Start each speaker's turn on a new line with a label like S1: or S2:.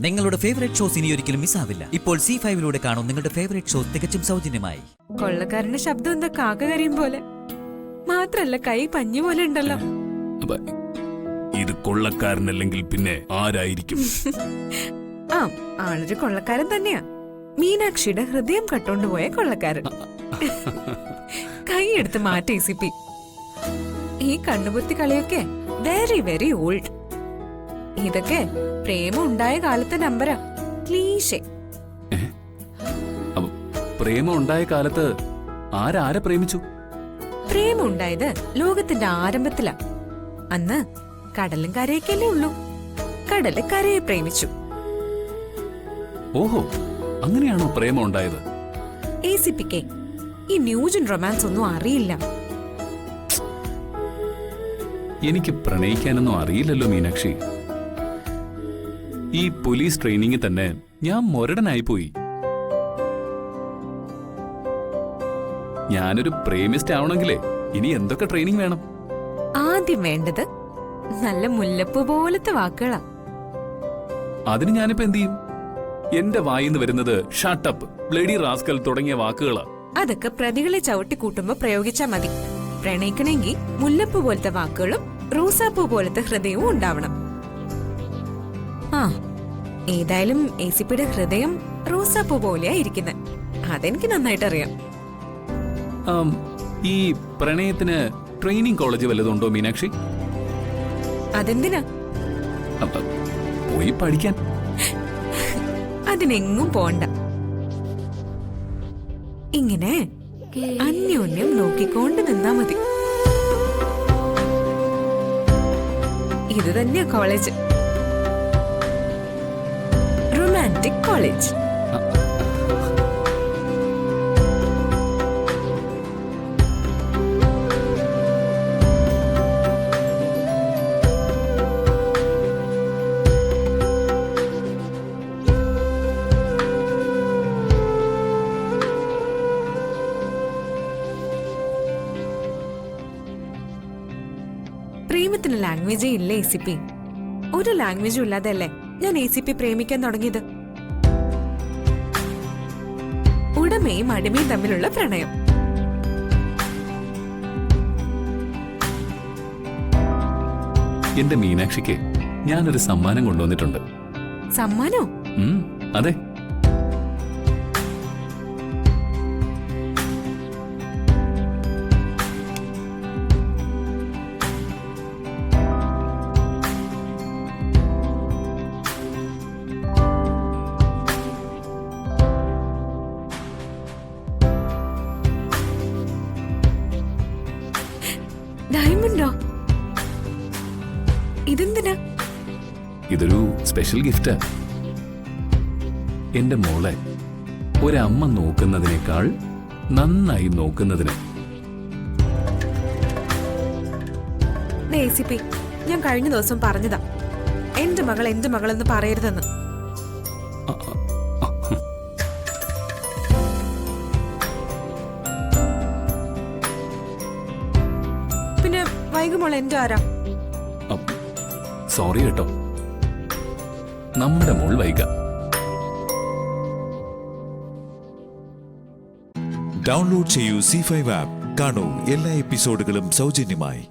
S1: നിങ്ങളുടെ favourite shows ഇനി ഒരിക്കലും മിസ്സാവില്ല. ഇപ്പോൾ C5 കാണും നിങ്ങളുടെ ഫേവറേറ്റ് ഷോസ് തികച്ചും സൗജന്യമായി.
S2: കൊള്ളക്കാരന്റെ ശബ്ദം എന്താ കാക്ക കരിയും പോലെ, മാത്രല്ല കൈ പഞ്ഞു പോലെ ഉണ്ടല്ലോ.
S3: ഇത് കൊള്ളക്കാരനല്ലെങ്കിൽ പിന്നെ ആരായിരിക്കും?
S2: ആ, ആളൊരു കൊള്ളക്കാരൻ തന്നെയാ. മീനാക്ഷിയുടെ ഹൃദയം കട്ടോണ്ടുപോയ കൊള്ളക്കാരൻ. കൈ എടുത്ത് മാറ്റി ACP. ഈ കണ്ണുപൊത്തി കളിയൊക്കെ വെരി വെരി ഓൾഡ്. ഇതൊക്കെ പ്രേമം ഉണ്ടായ കാലത്തെ നമ്പരാ. ക്ലീശേ.
S3: പ്രേമം ഉണ്ടായ കാലത്ത് ആരാരെ പ്രേമിച്ചു?
S2: പ്രേമം ഉണ്ടായത് ലോകത്തിന്റെ ആരംഭത്തിലാ. അന്ന് കടലും കരയൊക്കെയല്ലേ ഉള്ളൂ. കടല് കരയെ പ്രേമിച്ചു.
S3: ഓഹോ, അങ്ങനെയാണോ പ്രേമം ഉണ്ടായത്?
S2: ACPക്ക് ഈ ന്യൂജൻ റൊമാൻസ് ഒന്നും അറിയില്ല.
S3: എനിക്ക് പ്രണയിക്കാനൊന്നും അറിയില്ലല്ലോ മീനാക്ഷി. ഈ പോലീസ് ട്രെയിനിങ് തന്നെ ഞാൻ മൊരടനായി പോയി. ഞാനൊരു പ്രേമിസ്റ്റ് ആവണമെങ്കിലേ ഇനി എന്തൊക്കെ ട്രെയിനിങ് വേണം?
S2: ആദ്യം വേണ്ടത് നല്ല മുല്ലപ്പൂ പോലത്തെ വാക്കുകളാ.
S3: അതിന് ഞാനിപ്പോ എന്ത് ചെയ്യും? എന്റെ വായിന്ന് വരുന്നത് ഷട്ടപ്പ്, ബ്ലഡി റാസ്കൽ തുടങ്ങിയ വാക്കുകളാ.
S2: അതൊക്കെ പ്രതികളെ ചവിട്ടിക്കൂട്ടുമ്പോ പ്രയോഗിച്ചാ മതി. പ്രണയിക്കണമെങ്കിൽ മുല്ലപ്പൂ പോലത്തെ വാക്കുകളും റോസാപ്പൂ പോലത്തെ ഹൃദയവും ഉണ്ടാവണം. ആ, ഏതായാലും ACPയുടെ ഹൃദയം റോസാപ്പൂ പോലെയാ ഇരിക്കുന്നത്. അതെനിക്ക് നന്നായിട്ട് അറിയാം.
S3: ഈ പ്രണയത്തിന് ട്രെയിനിങ് കോളേജ് വല്ലതുണ്ടോ മീനാക്ഷി?
S2: അതെന്തിനാ?
S3: പോയി പഠിക്കാൻ.
S2: അതിനെങ്ങും പോണ്ട. ഇങ്ങനെ അന്യോന്യം നോക്കിക്കൊണ്ട് നിന്നാ മതി. ഇത് തന്നെയാ കോളേജ്. Romantic college. പ്രേമത്തിന് ലാംഗ്വേജേ ഇല്ല ACP. ഒരു ലാംഗ്വേജും ഇല്ലാതെയല്ലേ ഞാൻ ACP പ്രേമിക്കാൻ തുടങ്ങിയത്. ഉടമയും അടിമയും തമ്മിലുള്ള പ്രണയം.
S3: എന്റെ മീനാക്ഷിക്ക് ഞാനൊരു സമ്മാനം കൊണ്ടുവന്നിട്ടുണ്ട്.
S2: സമ്മാനോ?
S3: അതെ.
S2: ഡയമണ്ടോ? ഇതെന്തിനാ?
S3: ഇതൊരു സ്പെഷ്യൽ ഗിഫ്റ്റ്. എന്റെ മോളെ ഒരമ്മ നോക്കുന്നതിനേക്കാൾ നന്നായി നോക്കുന്നതിന്.
S2: ACP, ഞാൻ കഴിഞ്ഞ ദിവസം പറഞ്ഞതാ എന്റെ മകളെന്ന് പറയരുതെന്ന്. പിന്നെ വൈകുമോൾ എന്റെ ആരാ?
S3: സോറി കേട്ടോ, നമ്മുടെ മോൾ വൈക.
S4: ഡൗൺലോഡ് ചെയ്യൂ C5 ആപ്പ്. കാണൂ എല്ലാ എപ്പിസോഡുകളും സൗജന്യമായി.